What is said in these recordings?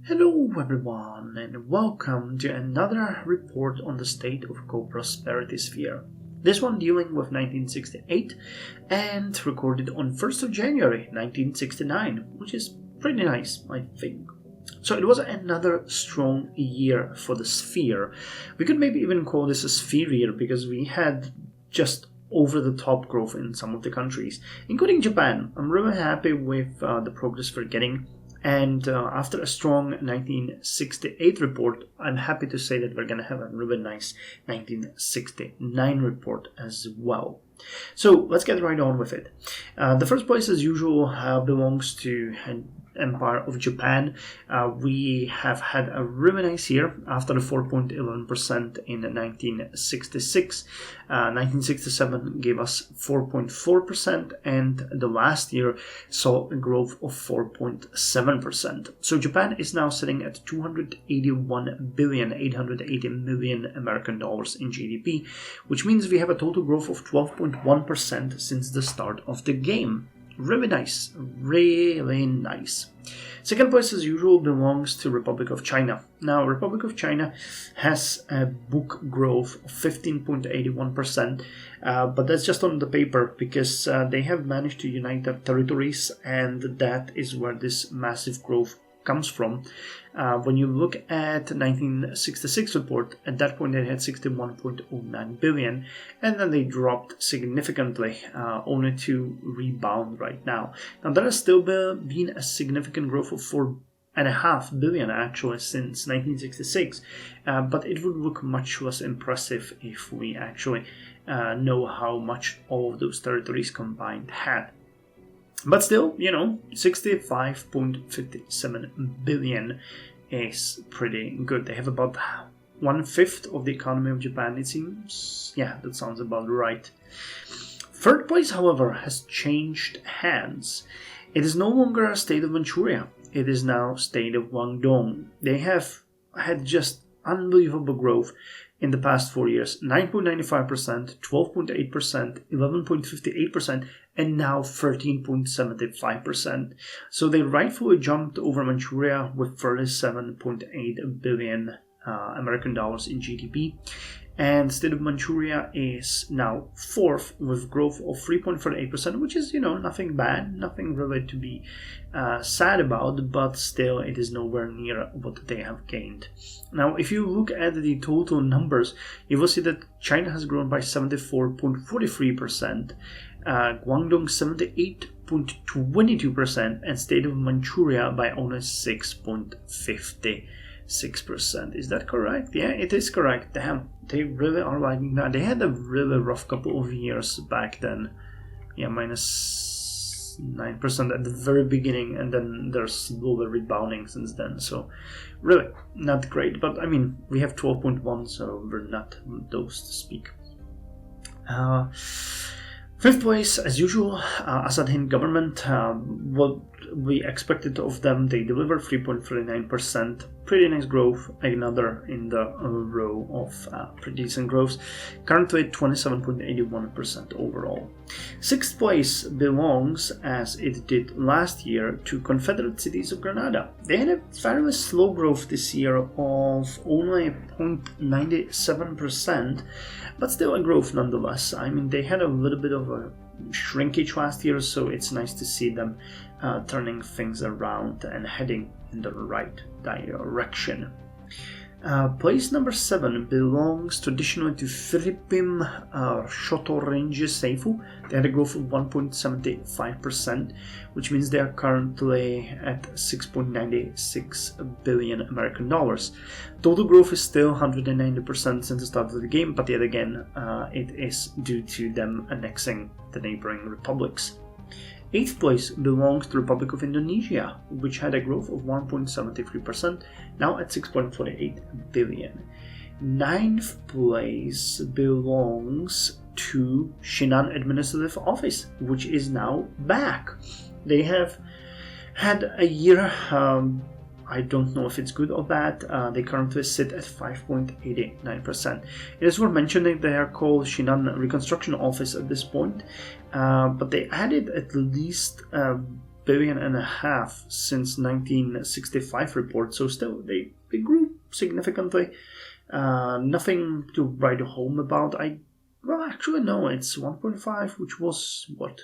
Hello everyone and welcome to another report on the state of co-prosperity sphere. This one dealing with 1968 and recorded on 1st of January 1969, which is pretty nice, I think. So it was another strong year for the sphere. We could maybe even call this a sphere year because we had just over-the-top growth in some of the countries, including Japan. I'm really happy with the progress we're getting. And after a strong 1968 report, I'm happy to say that we're going to have a really nice 1969 report as well. So let's get right on with it. The first place, as usual, belongs to Empire of Japan. We have had a really nice year after the 4.11% in 1966. 1967 gave us 4.4%, and the last year saw a growth of 4.7%. So Japan is now sitting at 281,880 million American dollars in GDP, which means we have a total growth of 12.1% since the start of the game. Really nice, really nice. Second place, as usual, belongs to Republic of China. Now, Republic of China has a book growth of 15.81%, but that's just on the paper because they have managed to unite their territories, and that is where this massive growth comes from. When you look at the 1966 report, at that point they had 61.09 billion, and then they dropped significantly, only to rebound right now. Now there has still been a significant growth of 4.5 billion actually since 1966, but it would look much less impressive if we actually know how much all of those territories combined had. But still, 65.57 billion is pretty good. They have about 1/5 of the economy of Japan, it seems. Yeah, that sounds about right. Third place, however, has changed hands. It is no longer a state of Manchuria. It is now state of Guangdong. They have had just unbelievable growth in the past 4 years. 9.95%, 12.8%, 11.58%, and now 13.75%. So they rightfully jumped over Manchuria with 37.8 billion American dollars in GDP. And the state of Manchuria is now fourth with growth of 3.48%, which is, nothing bad, nothing really to be sad about, but still it is nowhere near what they have gained. Now, if you look at the total numbers, you will see that China has grown by 74.43%, Guangdong 78.22%, and state of Manchuria by only 6.56%. Is that correct? Yeah, it is correct. Damn, they really are liking that. They had a really rough couple of years back then. Yeah, minus 9% at the very beginning, and then they're slowly rebounding since then. So, really, not great. But, we have 12.1, so we're not those to speak. Fifth place, as usual, Assad Hind government. What we expected of them, they delivered 3.39%. Pretty nice growth, another in the row of pretty decent growth. Currently 27.81% overall. Sixth place belongs, as it did last year, to Confederate Cities of Grenada. They had a fairly slow growth this year of only 0.97%, but still a growth nonetheless. They had a little bit of a shrinkage last year, so it's nice to see them turning things around and heading in the right direction. Place number 7 belongs traditionally to Philippine Shotorange Seifu. They had a growth of 1.75%, which means they are currently at 6.96 billion American dollars. Total growth is still 190% since the start of the game, but yet again, it is due to them annexing the neighboring republics. 8th place belongs to the Republic of Indonesia, which had a growth of 1.73%, now at 6.48 billion. 9th place belongs to Shinan Administrative Office, which is now back. They have had a year, I don't know if it's good or bad. They currently sit at 5.89%. It is worth mentioning they are called Shinan Reconstruction Office at this point, but they added at least billion and a half since 1965 report. So still, they grew significantly. Nothing to write home about. Well, actually, no, it's 1.5, which was what?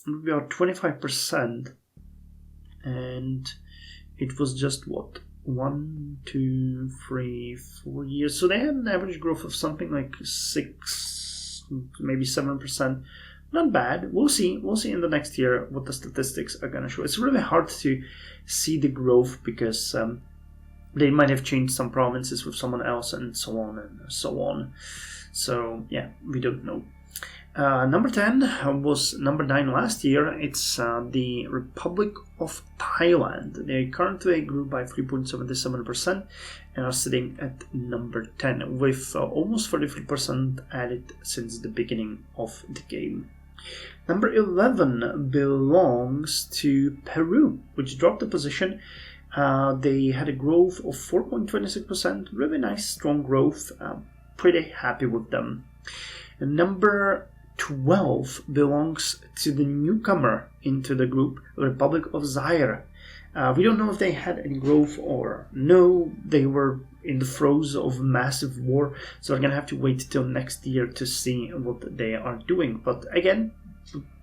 About 25%. And it was just what? 1, 2, 3, 4 years. So they had an average growth of something like 6, maybe 7%. Not bad. We'll see. We'll see in the next year what the statistics are going to show. It's really hard to see the growth because they might have changed some provinces with someone else and so on and so on. So, yeah, we don't know. Number 10 was number 9 last year. It's the Republic of Thailand. They currently grew by 3.77% and are sitting at number 10 with almost 43% added since the beginning of the game. Number 11 belongs to Peru, which dropped a position. They had a growth of 4.26%. Really nice, strong growth. Pretty happy with them. And number 12 belongs to the newcomer into the group, Republic of Zaire. We don't know if they had any growth or no. They were in the throes of massive war, so we're going to have to wait till next year to see what they are doing. But again,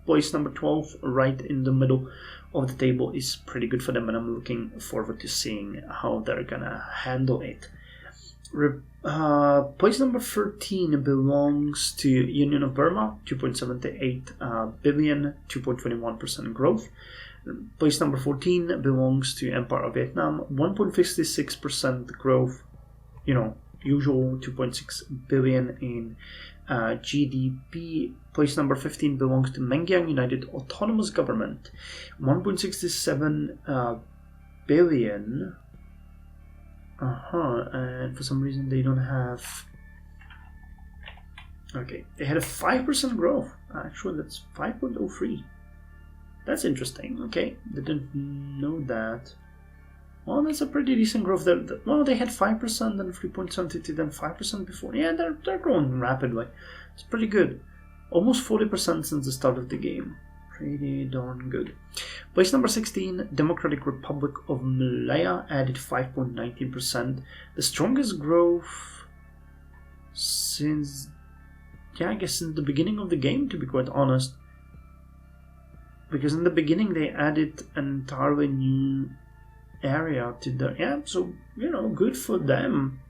place number 12 right in the middle of the table is pretty good for them, and I'm looking forward to seeing how they're going to handle it. Place number 13 belongs to Union of Burma, 2.78 billion, 2.21% growth. Place number 14 belongs to Empire of Vietnam, 1.56% growth, usual 2.6 billion in GDP. Place number 15 belongs to Mengyang United Autonomous Government, 1.67 billion. And for some reason they don't have... Okay, they had a 5% growth. Actually, that's 5.03. That's interesting. Okay, didn't know that. Well, that's a pretty decent growth. Well, they had 5%, then 3.72, then 5% before. Yeah, they're growing rapidly. It's pretty good. Almost 40% since the start of the game. Pretty darn good. Place number 16, Democratic Republic of Malaya, added 5.19%. The strongest growth since, I guess since the beginning of the game, to be quite honest. Because in the beginning they added an entirely new area to the... so, good for them.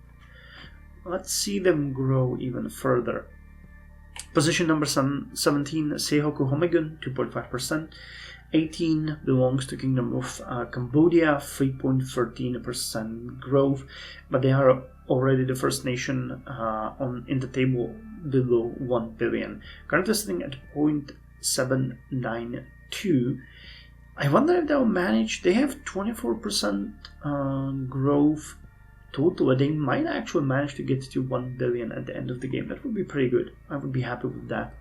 Let's see them grow even further. Position number 17, Sehoku Homegun, 2.5%. 18 belongs to Kingdom of Cambodia, 3.13% growth, but they are already the first nation in the table below 1 billion. Currently sitting at 0.792. I wonder if they'll manage. They have 24% growth total. They might actually manage to get to 1 billion at the end of the game. That would be pretty good. I would be happy with that.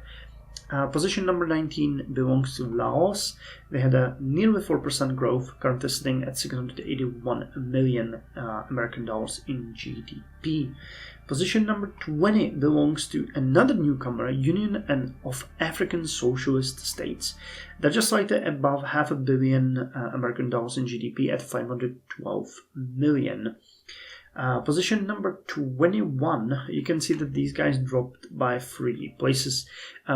Position number 19 belongs to Laos. They had a nearly 4% growth, currently sitting at 681 million American dollars in GDP. Position number 20 belongs to another newcomer, Union of African Socialist States. They're just slightly above $500 million American dollars in GDP at 512 million. Position number 21, you can see that these guys dropped by 3 places,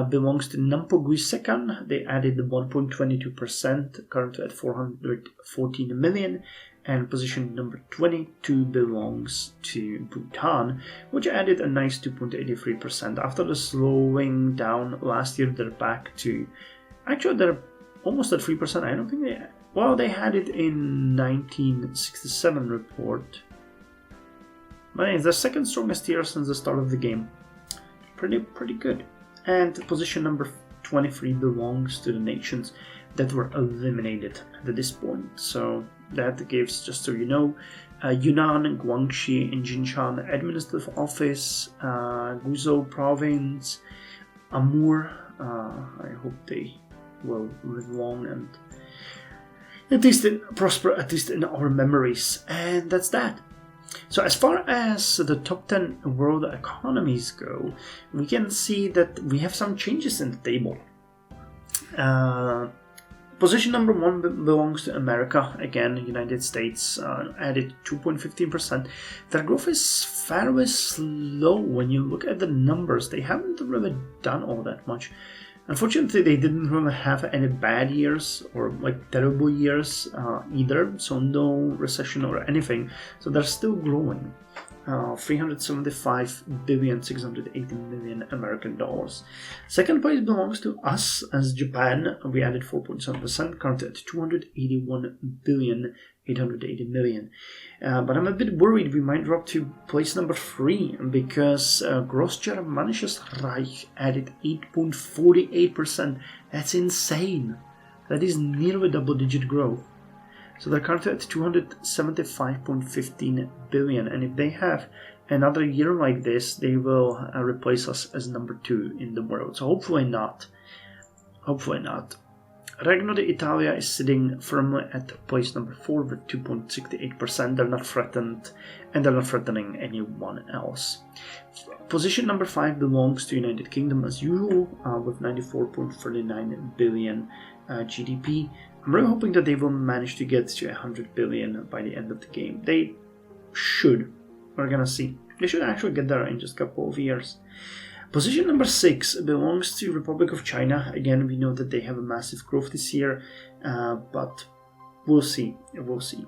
belongs to Nampogui Sekan. They added 1.22%, currently at 414 million. And position number 22 belongs to Bhutan, which added a nice 2.83%. After the slowing down last year, they're back to... Actually, they're almost at 3%. I don't think they... Well, they had it in 1967 report. But it's the second strongest year since the start of the game. Pretty good. And position number 23 belongs to the nations that were eliminated at this point. So that gives, just so you know, Yunnan, Guangxi, and Jinshan Administrative Office, Guizhou Province, Amur. I hope they will live long and prosper, at least in our memories. And that's that. So as far as the top 10 world economies go, we can see that we have some changes in the table. Position number 1 belongs to America. Again, United States added 2.15%. Their growth is fairly slow when you look at the numbers. They haven't really done all that much. Unfortunately, they didn't really have any bad years or like terrible years either, so no recession or anything. So they're still growing. 375,680 million American dollars. Second place belongs to us as Japan. We added 4.7%, currently at 281,880 million. But I'm a bit worried we might drop to place number 3 because Großgermanisches Reich added 8.48%. That's insane. That is nearly double-digit growth. So they're currently at 275.15 billion, and if they have another year like this, they will replace us as number 2 in the world. So hopefully not. Hopefully not. Regno d'Italia is sitting firmly at place number 4 with 2.68%. They're not threatened, and they're not threatening anyone else. Position number 5 belongs to United Kingdom as usual, with 94.39 billion GDP. I'm really hoping that they will manage to get to 100 billion by the end of the game. They should. We're gonna see. They should actually get there in just a couple of years. Position number 6 belongs to Republic of China. Again, we know that they have a massive growth this year, but we'll see. We'll see.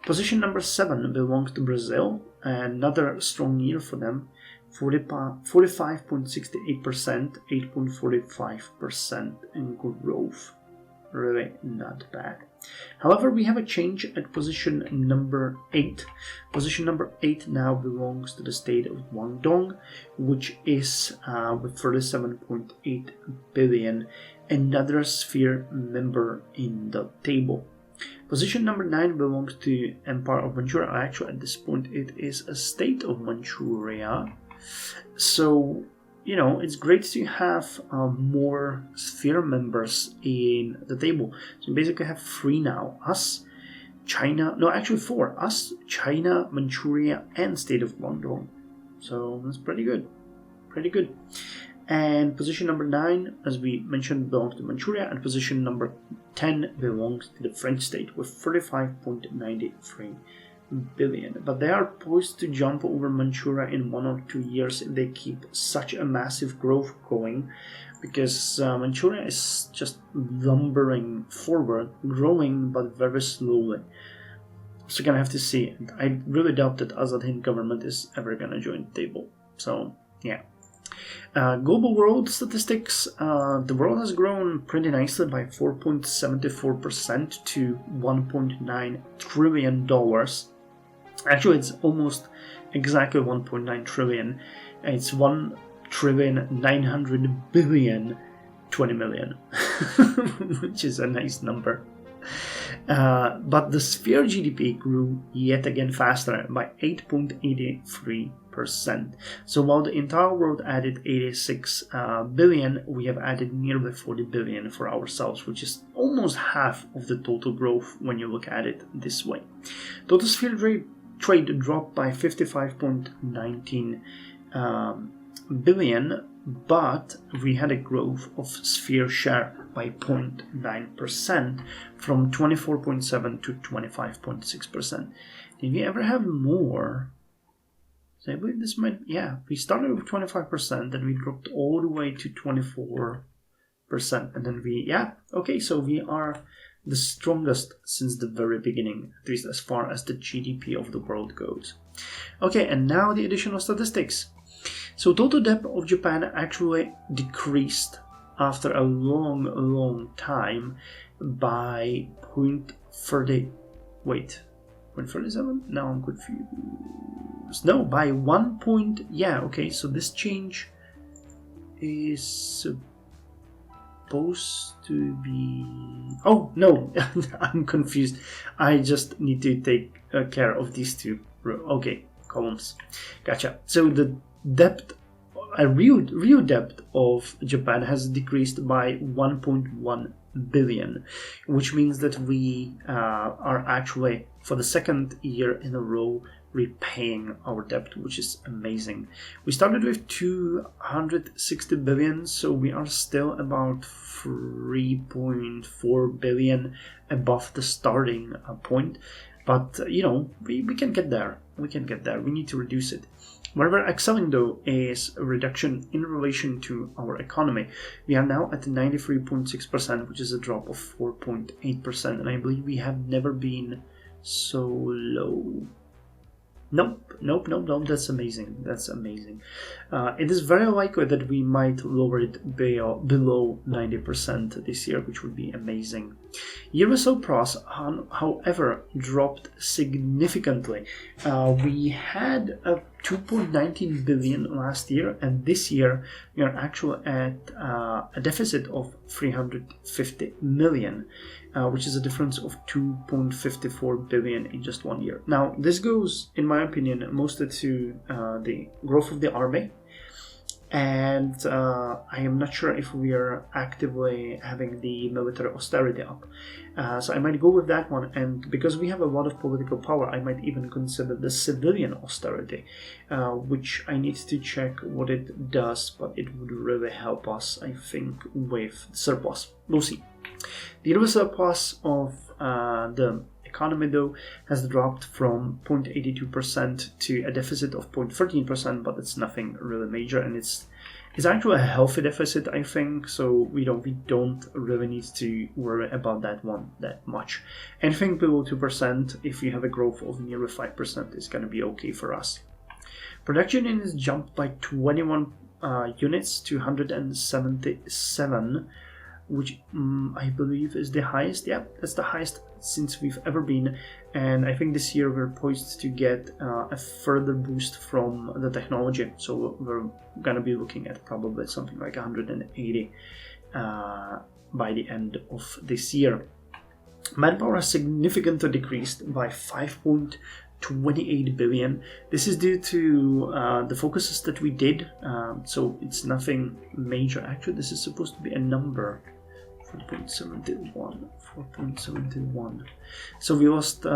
Position number 7 belongs to Brazil. Another strong year for them. 45.68%, 8.45% in growth. Really not bad. However, we have a change at position number 8. Position number 8 now belongs to the state of Guangdong, which is with 37.8 billion, another sphere member in the table. Position number 9 belongs to Empire of Manchuria. Actually, at this point, it is a state of Manchuria. So, you know, it's great to have more sphere members in the table. So you basically have 3 now. Us, China, no, actually 4. Us, China, Manchuria, and state of Guangdong. So that's pretty good. Pretty good. And position number 9, as we mentioned, belongs to Manchuria. And position number 10 belongs to the French state with 35.93 billion, but they are poised to jump over Manchuria in 1 or 2 years if they keep such a massive growth going, because Manchuria is just lumbering forward, growing but very slowly. So gonna have to see. I really doubt that Azad Hind government is ever gonna join the table. So yeah. Global world statistics. The world has grown pretty nicely by 4.74% to $1.9 trillion. Actually, it's almost exactly 1.9 trillion. It's 1,900,000,000,20 million, which is a nice number. But the sphere GDP grew yet again faster by 8.83%. So while the entire world added 86 billion, we have added nearly 40 billion for ourselves, which is almost half of the total growth when you look at it this way. Total sphere trade dropped by 55.19 billion, but we had a growth of sphere share by 0.9% from 24.7 to 25.6%. Did we ever have more? So I believe this might, yeah, we started with 25%, then we dropped all the way to 24%, and then we, yeah, okay, so we are the strongest since the very beginning, at least as far as the GDP of the world goes. Okay, and now the additional statistics. So total debt of Japan actually decreased after a long time by 0.37? Now I'm confused. No, by 1 point, yeah, okay, so this change is supposed to be, oh, no, I'm confused. I just need to take care of these two, okay, columns. Gotcha. So the debt, a real debt of Japan has decreased by 1.1 billion, which means that we are actually, for the second year in a row, repaying our debt, which is amazing. We started with 260 billion, so we are still about 3.4 billion above the starting point. But, we can get there. We can get there. We need to reduce it. Where we're excelling, though, is a reduction in relation to our economy. We are now at 93.6%, which is a drop of 4.8%, and I believe we have never been so low. Nope, that's amazing. That's amazing. It is very likely that we might lower it below 90% this year, which would be amazing. USO pros, however, dropped significantly. We had a 2.19 billion last year, and this year we are actually at a deficit of 350 million, which is a difference of 2.54 billion in just 1 year. Now, this goes, in my opinion, mostly to the growth of the army, and I am not sure if we are actively having the military austerity up. So I might go with that one, and because we have a lot of political power, I might even consider the civilian austerity, which I need to check what it does, but it would really help us, I think, with surplus. We'll see. The universal surplus of the economy, though, has dropped from 0.82% to a deficit of 0.13%, but it's nothing really major, and it's actually a healthy deficit, I think, so we don't really need to worry about that one that much. Anything below 2%, if you have a growth of nearly 5%, is going to be okay for us. Production units jumped by 21 units to 177, which I believe is the highest. Yeah, that's the highest since we've ever been, and I think this year we're poised to get a further boost from the technology, so we're gonna be looking at probably something like 180 by the end of this year. Manpower has significantly decreased by 5.28 billion. This is due to the focuses that we did, so it's nothing major. Actually, this is supposed to be a number. 4.71. So we lost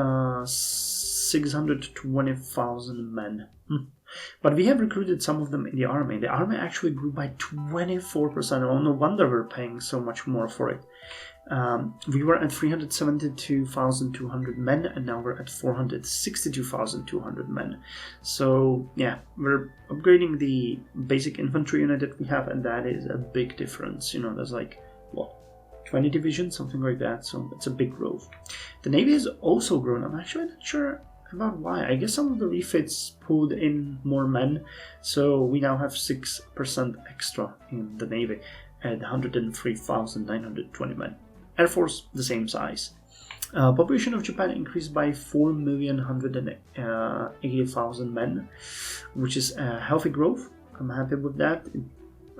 620,000 men. But we have recruited some of them in the army. The army actually grew by 24%. Oh, no wonder we're paying so much more for it. We were at 372,200 men, and now we're at 462,200 men. So yeah, we're upgrading the basic infantry unit that we have, and that is a big difference. There's like, 20 divisions, something like that, so it's a big growth. The Navy has also grown. I'm actually not sure about why. I guess some of the refits pulled in more men, so we now have 6% extra in the Navy at 103,920 men. Air Force, the same size. Population of Japan increased by 4,180,000 men, which is a healthy growth. I'm happy with that.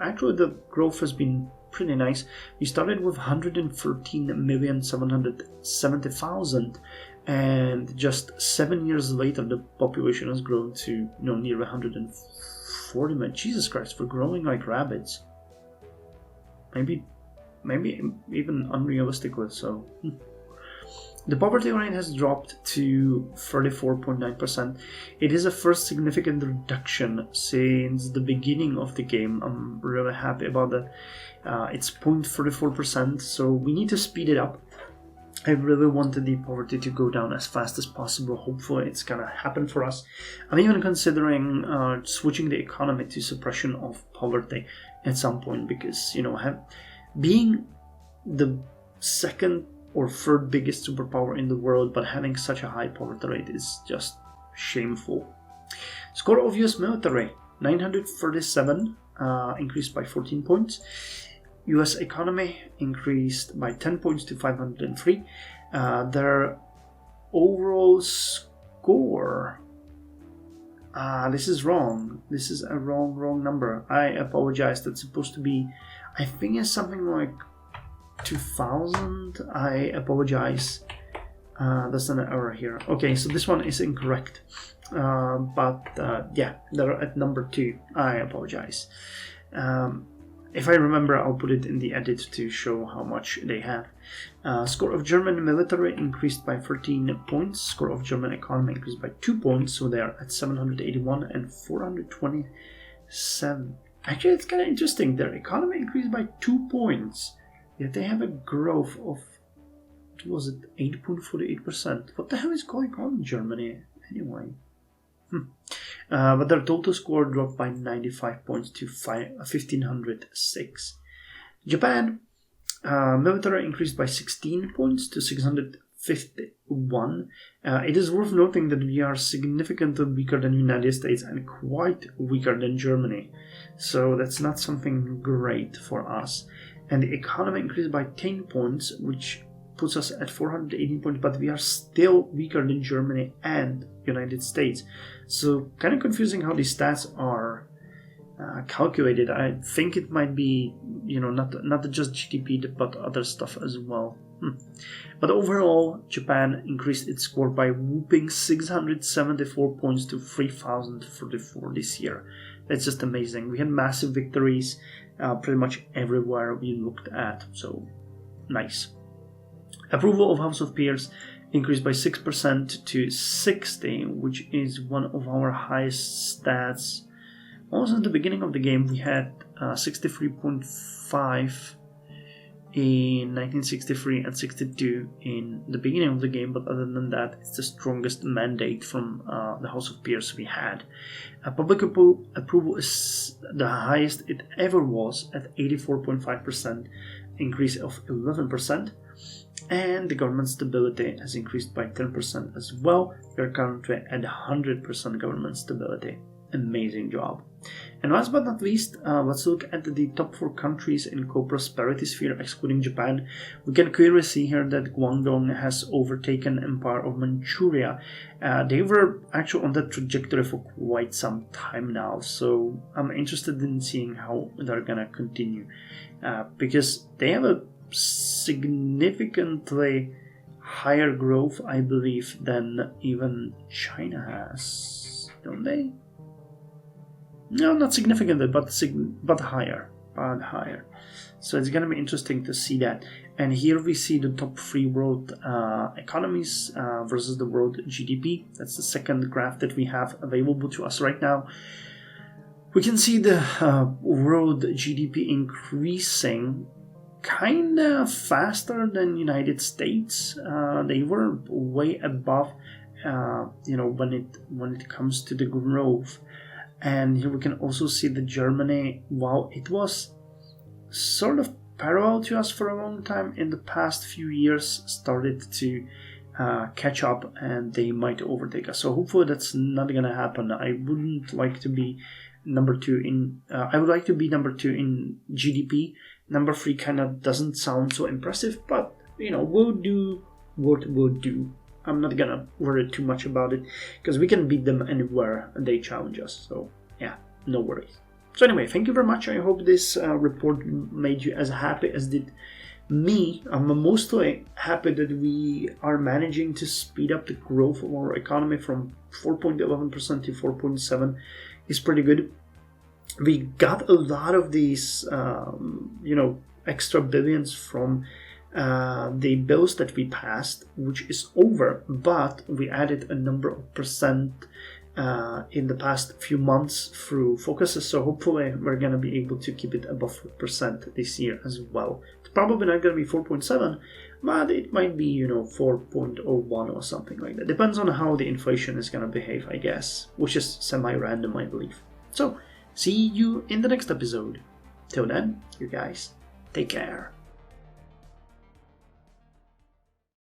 Actually, the growth has been pretty nice. We started with 114,770,000, and just 7 years later, the population has grown to near 140 million. Jesus Christ, we're growing like rabbits. Maybe even unrealistically so. The poverty rate has dropped to 34.9%. It is a first significant reduction since the beginning of the game. I'm really happy about that. It's 0.34%, so we need to speed it up. I really wanted the poverty to go down as fast as possible. Hopefully it's gonna happen for us. I'm even considering switching the economy to suppression of poverty at some point, because being the second or third biggest superpower in the world, but having such a high poverty rate is just shameful. Score of US military, 937, increased by 14 points. US economy increased by 10 points to 503. Their overall score, this is wrong. This is a wrong number. I apologize. That's supposed to be, I think it's something like 2,000. I apologize. That's an error here. Okay, so this one is incorrect. Yeah, they're at number 2. I apologize. If I remember, I'll put it in the edit to show how much they have. Score of German military increased by 13 points. Score of German economy increased by 2 points, so they are at 781 and 427. Actually, it's kind of interesting. Their economy increased by 2 points, yet they have a growth of, what was it, 8.48%. What the hell is going on in Germany anyway? But their total score dropped by 95 points to 1,506. Japan, military increased by 16 points to 651. It is worth noting that we are significantly weaker than the United States and quite weaker than Germany. So that's not something great for us. And the economy increased by 10 points, which puts us at 418 points, but we are still weaker than Germany and United States. So kind of confusing how these stats are calculated. I think it might be, not just GDP, but other stuff as well. But overall, Japan increased its score by whooping 674 points to 3,044 this year. That's just amazing. We had massive victories pretty much everywhere we looked at, so nice. Approval of House of Peers increased by 6% to 60, which is one of our highest stats. Almost at the beginning of the game, we had 63.5 in 1963 and 62 in the beginning of the game, but other than that, it's the strongest mandate from the House of Peers we had. Public approval is the highest it ever was at 84.5%, increase of 11%. And the government stability has increased by 10% as well. We are currently at 100% government stability. Amazing job. And last but not least, let's look at the top 4 countries in co-prosperity sphere, excluding Japan. We can clearly see here that Guangdong has overtaken Empire of Manchuria. They were actually on that trajectory for quite some time now, so I'm interested in seeing how they're gonna continue, because they have a significantly higher growth, I believe, than even China has, don't they? No, not significantly, but higher. So it's gonna be interesting to see that. And here we see the top 3 world economies versus the world GDP. That's the second graph that we have available to us right now. We can see the world GDP increasing kind of faster than United States. They were way above, when it comes to the growth. And here we can also see that Germany, while it was sort of parallel to us for a long time, in the past few years started to catch up, and they might overtake us. So hopefully that's not gonna happen. I wouldn't like to be number 2 in. I would like to be number 2 in GDP. Number 3 kind of doesn't sound so impressive, but we'll do what we'll do. I'm not gonna worry too much about it, because we can beat them anywhere they challenge us. So yeah, no worries. So anyway, thank you very much. I hope this report made you as happy as did me. I'm mostly happy that we are managing to speed up the growth of our economy from 4.11% to 4.7 is pretty good. We got a lot of these, extra billions from the bills that we passed, which is over, but we added a number of percent in the past few months through focuses, so hopefully we're going to be able to keep it above 4% this year as well. It's probably not going to be 4.7, but it might be 4.01 or something like that. Depends on how the inflation is going to behave, I guess, which is semi-random, I believe. So see you in the next episode. Till then, you guys take care.